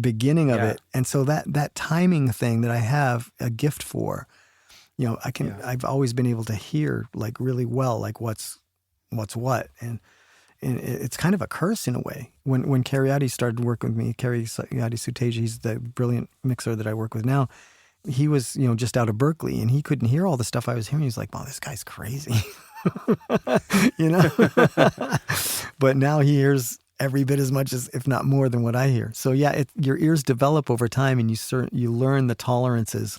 beginning of it. And so that timing thing that I have a gift for, I've always been able to hear like really well, like what's what. And it's kind of a curse in a way. When Cariati started working with me, Cariati Suteja, he's the brilliant mixer that I work with now. He was, just out of Berkeley, and he couldn't hear all the stuff I was hearing. He's like, "Wow, this guy's crazy," But now he hears every bit as much as, if not more, than what I hear. So yeah, your ears develop over time, and you learn the tolerances.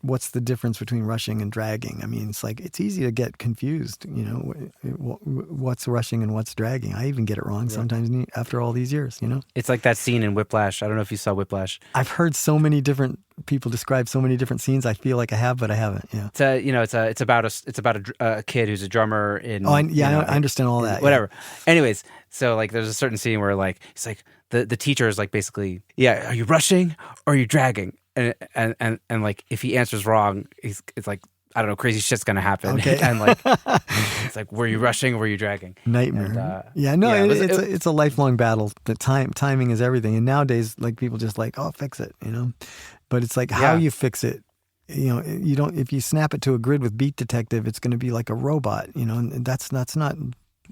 What's the difference between rushing and dragging? I mean, it's easy to get confused, what's rushing and what's dragging. I even get it wrong sometimes after all these years, It's like that scene in Whiplash. I don't know if you saw Whiplash. I've heard so many different people describe so many different scenes. I feel like I have, but I haven't. Yeah. It's about a kid who's a drummer in. I understand all that. Whatever. Yeah. Anyways, so like there's a certain scene where like it's like the teacher is like basically, are you rushing or are you dragging? And like if he answers wrong, it's like, I don't know, crazy shit's gonna happen. Okay. And like it's like, were you rushing or were you dragging? Nightmare. It's a lifelong battle. The timing is everything. And nowadays, like people just like, oh, fix it, But it's like how you fix it. You don't. If you snap it to a grid with Beat Detective, it's going to be like a robot. And that's not.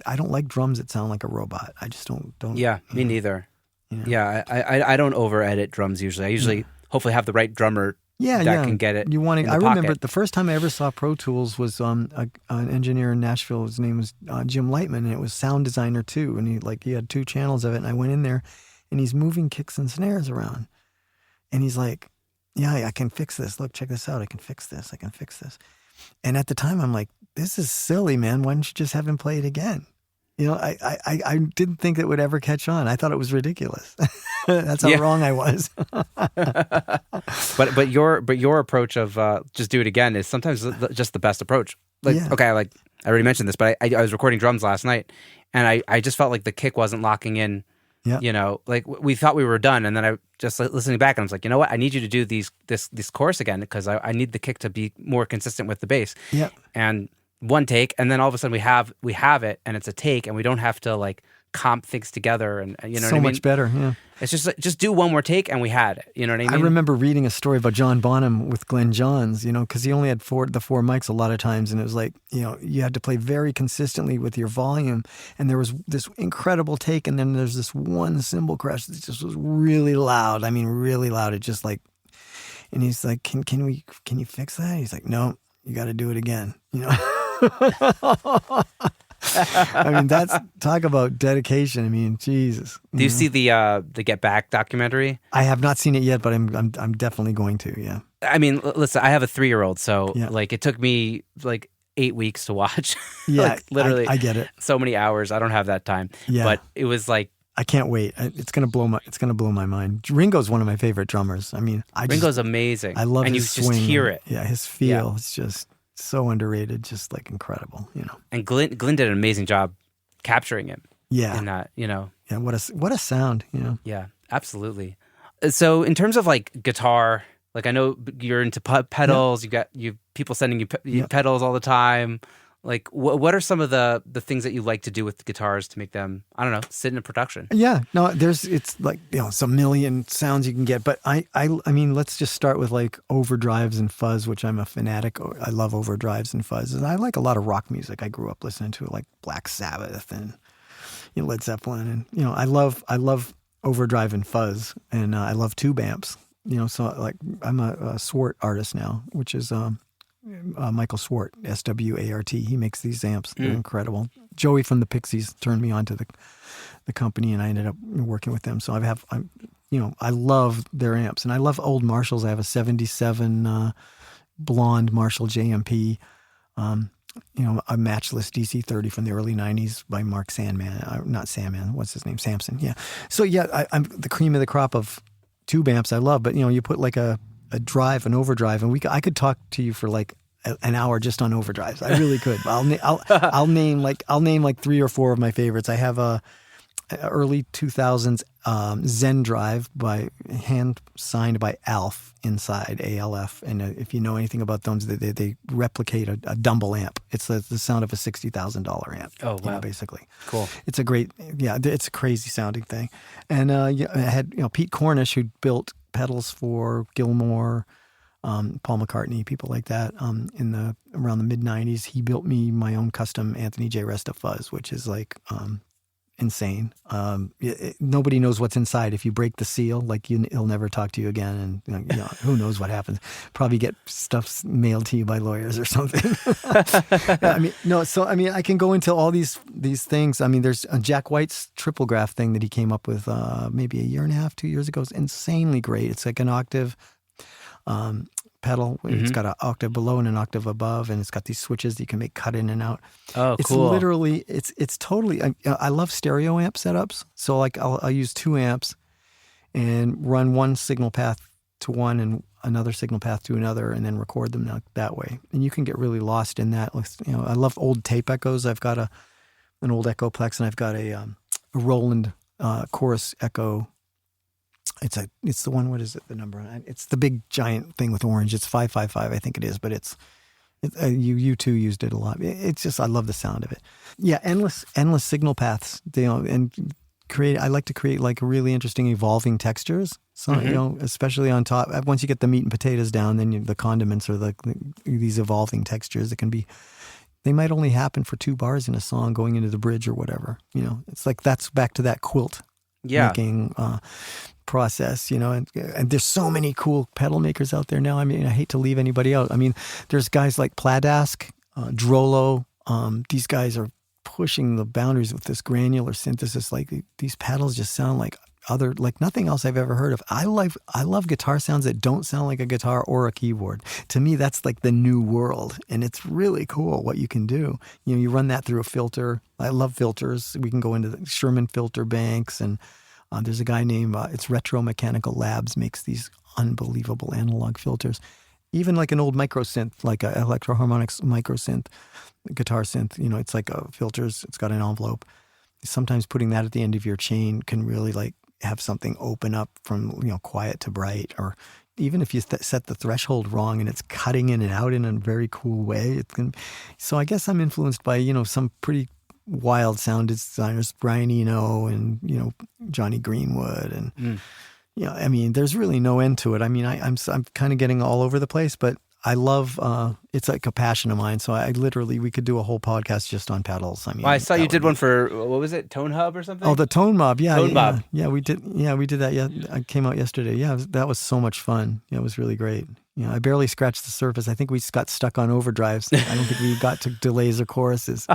I don't like drums that sound like a robot. I just don't. Yeah, me neither. Yeah, I don't over edit drums usually. I usually hopefully have the right drummer that can get it. I remember the first time I ever saw Pro Tools was an engineer in Nashville. His name was Jim Lightman, and it was Sound Designer 2. And he had 2 channels of it. And I went in there, and he's moving kicks and snares around, and he's like, "Yeah, I can fix this. Look, check this out. I can fix this. I can fix this." And at the time, I'm like, "This is silly, man. Why don't you just have him play it again?" I didn't think it would ever catch on. I thought it was ridiculous. That's how wrong I was. But your approach of just do it again is sometimes just the best approach. Okay, I already mentioned this, but I was recording drums last night, and I just felt like the kick wasn't locking in. Yeah. Like we thought we were done, and then I just listening back, and I was like, you know what? I need you to do this chorus again because I need the kick to be more consistent with the bass. Yeah. And one take, and then all of a sudden we have it, and it's a take, and we don't have to like comp things together, and you know so what I mean? Much better. Yeah. It's just like, just do one more take, and we had it. You know what I mean? I remember reading a story about John Bonham with Glenn Johns, because he only had the four mics a lot of times, and it was like, you had to play very consistently with your volume, and there was this incredible take, and then there's this one cymbal crash that just was really loud. I mean, really loud. It just like, and he's like, can you fix that? He's like, no, you got to do it again. I mean, talk about dedication. I mean, Jesus. Do you see the Get Back documentary? I have not seen it yet, but I'm definitely going to. Yeah. I mean, listen, I have a 3-year-old, so like it took me like 8 weeks to watch. Yeah, like, literally. I get it. So many hours. I don't have that time. Yeah. But it was like, I can't wait. It's gonna blow my mind. Ringo's one of my favorite drummers. I mean, Ringo's amazing. I love and his swing. And you just hear it. Yeah, his feel. It's just so underrated, just like incredible, And Glenn did an amazing job capturing him. Yeah. In that, Yeah, what a sound, Yeah, absolutely. So in terms of like guitar, like I know you're into pedals. You people sending you pedals all the time. Like what are some of the things that you like to do with the guitars to make them, I don't know, sit in a production? Yeah, no, it's like, it's a million sounds you can get, but I mean, let's just start with like overdrives and fuzz, which I'm a fanatic. I love overdrives and fuzz. And I like a lot of rock music. I grew up listening to like Black Sabbath and Led Zeppelin, and I love overdrive and fuzz, and I love tube amps. So like I'm a Swart artist now, which is Michael Swart, Swart. He makes these amps. They're incredible. Joey from the Pixies turned me on to the company, and I ended up working with them. So I love their amps, and I love old Marshalls. I have a 77 blonde Marshall JMP, a matchless DC-30 from the early 90s by Mark Sandman. Not Sandman, what's his name? Samson, yeah. So yeah, I'm the cream of the crop of tube amps I love, but you put like a drive, an overdrive, and I could talk to you for like an hour just on overdrives. I really could. I'll name like 3 or 4 of my favorites. I have a early 2000s Zen Drive hand signed by Alf inside, ALF. And if you know anything about those, they replicate a Dumble amp. It's the sound of a $60,000 amp. Oh, wow. Basically. Cool. It's it's a crazy sounding thing. And I had Pete Cornish, who built pedals for Gilmour, Paul McCartney, people like that. Around the mid '90s, he built me my own custom Anthony J. Resta fuzz, which is like insane. Nobody knows what's inside. If you break the seal, like he'll never talk to you again, and who knows what happens. Probably get stuff mailed to you by lawyers or something. I can go into all these things. I mean, there's Jack White's triple graph thing that he came up with maybe a year and a half, 2 years ago. It's insanely great. It's like an octave pedal. It's got an octave below and an octave above, and it's got these switches that you can make cut in and out. Oh, it's cool. Literally, it's totally. I love stereo amp setups. So like I'll use 2 amps and run one signal path to one and another signal path to another, and then record them that way. And you can get really lost in that. I love old tape echoes. I've got an old Echoplex, and I've got a Roland chorus echo. It's the one. What is it? The number? It's the big giant thing with orange. It's 555, I think it is. But you two used it a lot. It's just, I love the sound of it. Yeah, endless signal paths. And I like to create like really interesting evolving textures. So especially on top. Once you get the meat and potatoes down, then the condiments are these evolving textures that can be. They might only happen for 2 bars in a song going into the bridge or whatever. It's like that's back to that quilt making process, and there's so many cool pedal makers out there now. I mean, I hate to leave anybody out. I mean, there's guys like Pladask, Drolo. These guys are pushing the boundaries with this granular synthesis. Like these pedals just sound like nothing else I've ever heard of. I love guitar sounds that don't sound like a guitar or a keyboard. To me, that's like the new world, and it's really cool what you can do. You run that through a filter. I love filters. We can go into the Sherman filter banks, and there's a guy named it's Retro Mechanical Labs makes these unbelievable analog filters. Even like an old micro synth, like an Electro-Harmonix micro synth, guitar synth. It's like filters. It's got an envelope. Sometimes putting that at the end of your chain can really like have something open up from quiet to bright, or even if you set the threshold wrong and it's cutting in and out in a very cool way. It can. So I guess I'm influenced by some pretty wild sound designers, Brian Eno and Johnny Greenwood, and I mean, there's really no end to it. I mean, I'm kind of getting all over the place, but I love, it's like a passion of mine. So we could do a whole podcast just on pedals. I mean, I saw you did one for, what was it? Tone Hub or something? Oh, the Tone Mob. Yeah. Tone Mob. Yeah, we did. Yeah, we did that. Yeah. I came out yesterday. Yeah. That was so much fun. Yeah, it was really great. I barely scratched the surface. I think we got stuck on overdrives. I don't think we got to delays or choruses.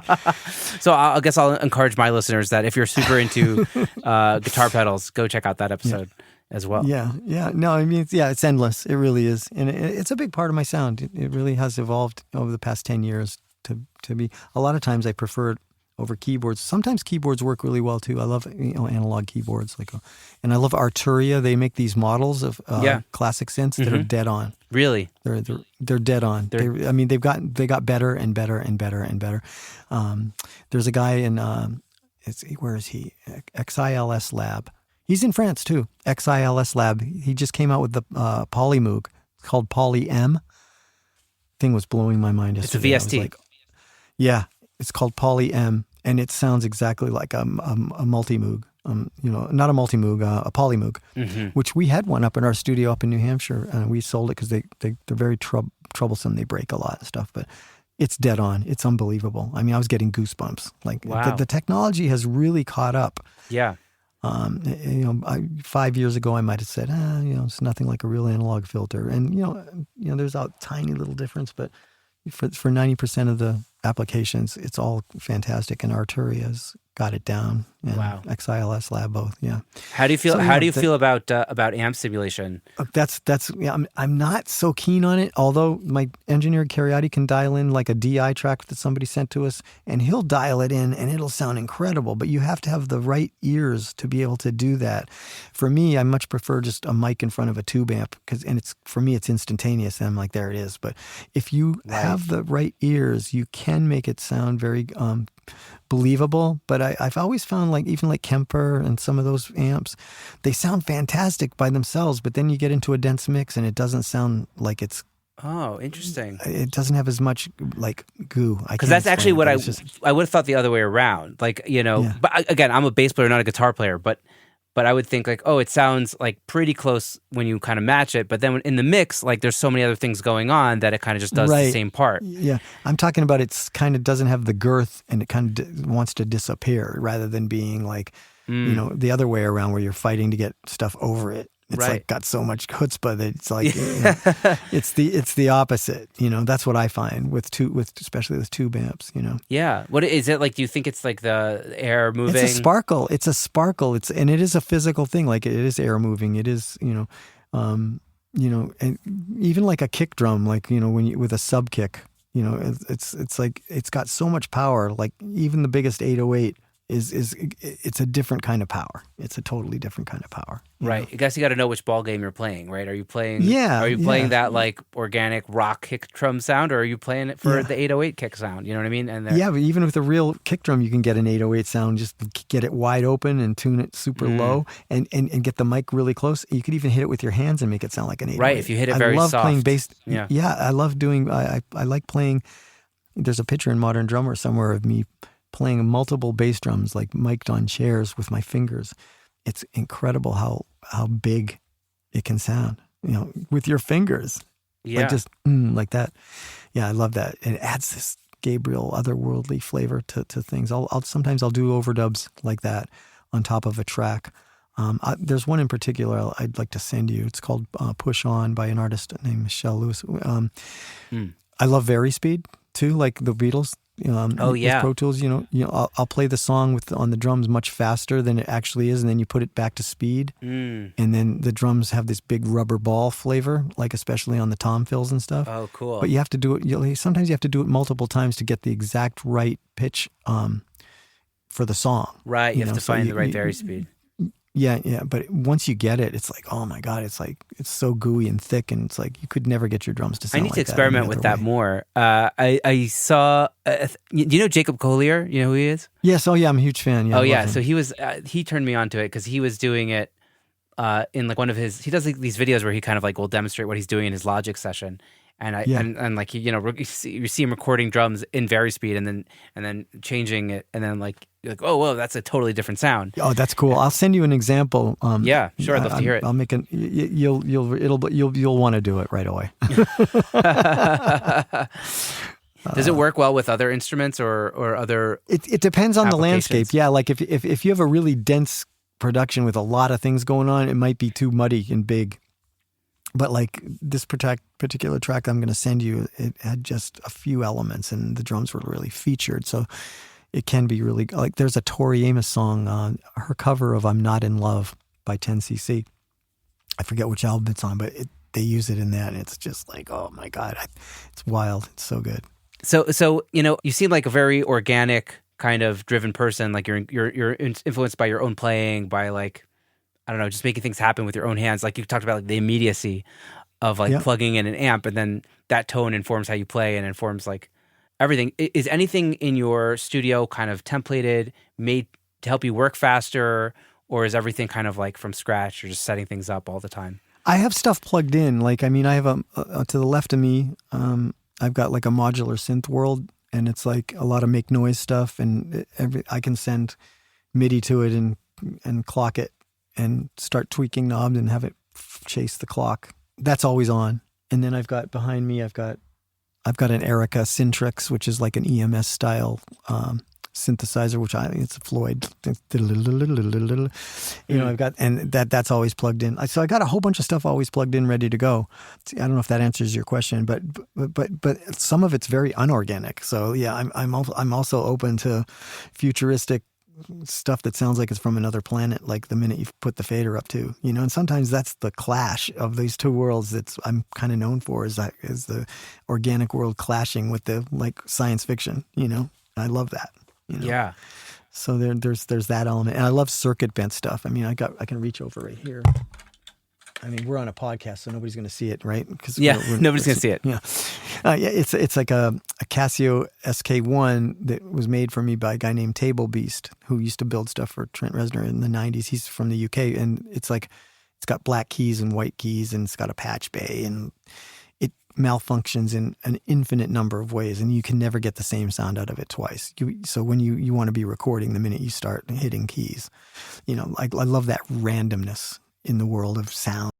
So I guess I'll encourage my listeners that if you're super into guitar pedals, go check out that episode. Yeah. As well. Yeah. No, I mean, it's endless. It really is. And it's a big part of my sound. It really has evolved over the past 10 years to be. A lot of times I prefer it over keyboards. Sometimes keyboards work really well too. I love analog keyboards. And I love Arturia. They make these models of classic synths that are dead on. Really? They're dead on. They got better and better and better and better. There's a guy in, where is he? XILS Lab. He's in France too. XILS Lab. He just came out with the Polymoog. It's called Poly M. Thing was blowing my mind yesterday. It's a VST. It's called Poly M, and it sounds exactly like a multi-moog. Not a multi-moog, a Polymoog, which we had one up in our studio up in New Hampshire, and we sold it because they're very troublesome. They break a lot of stuff, but it's dead on. It's unbelievable. I mean, I was getting goosebumps. Like the technology has really caught up. Yeah. 5 years ago, I might have said, it's nothing like a real analog filter. And, there's a tiny little difference, but for 90% of the applications, it's all fantastic. And Arturia's got it down. And XILS Lab both. Yeah. How do you feel? How do you feel about amp simulation? I'm not so keen on it. Although my engineer Cariotti can dial in like a DI track that somebody sent to us, and he'll dial it in, and it'll sound incredible. But you have to have the right ears to be able to do that. For me, I much prefer just a mic in front of a tube amp for me it's instantaneous. And I'm like, there it is. But if you have the right ears, you can can make it sound very believable. But I've always found like even like Kemper and some of those amps, they sound fantastic by themselves. But then you get into a dense mix and it doesn't sound like it's. Oh, interesting. It doesn't have as much like goo. Because that's actually what I would have thought the other way around. Like, but again, I'm a bass player, not a guitar player, but I would think like, oh, it sounds like pretty close when you kind of match it. But then in the mix, like there's so many other things going on that it kind of just does the same part. Yeah. I'm talking about it's kind of doesn't have the girth and it kind of wants to disappear rather than being like, the other way around where you're fighting to get stuff over it. It's like got so much chutzpah that it's like it's the opposite. That's what I find especially with tube amps. Yeah. What is it like? Do you think it's like the air moving? It's a sparkle. And it is a physical thing. Like it is air moving. It is and even like a kick drum, like with a sub kick. It's like it's got so much power. Like even the biggest 808. It's a different kind of power. It's a totally different kind of power. Right. I guess you got to know which ball game you're playing, right? Are you playing? Yeah. Are you playing that like organic rock kick drum sound, or are you playing it for the 808 kick sound? You know what I mean? And but even with a real kick drum, you can get an 808 sound. Just get it wide open and tune it super low, and get the mic really close. You could even hit it with your hands and make it sound like an 808. Right. If you hit it very soft. I love playing bass. Yeah. Yeah. I love doing. I like playing. There's a picture in Modern Drummer somewhere of me playing multiple bass drums, like mic'd on chairs with my fingers. It's incredible how big it can sound, with your fingers. Yeah. Like just like that. Yeah, I love that. And it adds this Gabriel otherworldly flavor to things. Sometimes I'll do overdubs like that on top of a track. There's one in particular I'd like to send you. It's called Push On by an artist named Michelle Lewis. I love Vari-Speed too, like the Beatles. With Pro Tools, I'll play the song on the drums much faster than it actually is, and then you put it back to speed, and then the drums have this big rubber ball flavor, like especially on the tom fills and stuff. Oh, cool! But you have to do it. Sometimes you have to do it multiple times to get the exact right pitch for the song. Right, you have to find the right Vari-Speed. Yeah. But once you get it, it's like, oh my God, it's so gooey and thick, and it's like you could never get your drums to sound like that. I need to experiment with that more. I saw, do you know Jacob Collier? You know who he is? Yes. Oh yeah, I'm a huge fan. Yeah, yeah. So he turned me onto it because he was doing it in like one of his. He does like these videos where he kind of like will demonstrate what he's doing in his Logic session. And and like you see him recording drums in Vari-Speed and then changing it, and then like you're like, oh whoa, that's a totally different sound. Oh, that's cool. I'll send you an example. Yeah, sure, I'd love to hear it. I'll make you'll want to do it right away. Does it work well with other instruments or other? It depends on the landscape. Yeah, like if you have a really dense production with a lot of things going on, it might be too muddy and big. But like this particular track I'm going to send you, it had just a few elements and the drums were really featured. So it can be really, like there's a Tori Amos song, her cover of I'm Not in Love by 10cc. I forget which album it's on, but they use it in that. And it's just like, oh my God, it's wild. It's so good. So you seem like a very organic kind of driven person. Like you're influenced by your own playing, by like, I don't know, just making things happen with your own hands. Like you talked about like the immediacy of like plugging in an amp, and then that tone informs how you play and informs like everything. Is anything in your studio kind of templated, made to help you work faster, or is everything kind of like from scratch? You're just setting things up all the time? I have stuff plugged in. Like, I mean, I have to the left of me, I've got like a modular synth world, and it's like a lot of make noise stuff, and I can send MIDI to it and clock it and start tweaking knobs and have it chase the clock. That's always on. And then I've got behind me, I've got an Erica Syntrix, which is like an EMS style synthesizer, which it's a Floyd. I've got, and that's always plugged in. So I got a whole bunch of stuff always plugged in, ready to go. I don't know if that answers your question, but some of it's very unorganic. So yeah, I'm also open to futuristic stuff that sounds like it's from another planet, like the minute you put the fader up to, and sometimes that's the clash of these two worlds that I'm kind of known for, is the organic world clashing with the like science fiction, I love that. Yeah. So there's that element, and I love circuit bent stuff. I mean, I can reach over right here. I mean, we're on a podcast, so nobody's going to see it, right? Because nobody's going to see it. Yeah, it's like a Casio SK1 that was made for me by a guy named Table Beast, who used to build stuff for Trent Reznor in the '90s. He's from the UK, and it's got black keys and white keys, and it's got a patch bay, and it malfunctions in an infinite number of ways, and you can never get the same sound out of it twice. So when you want to be recording, the minute you start hitting keys, I love that randomness in the world of sound.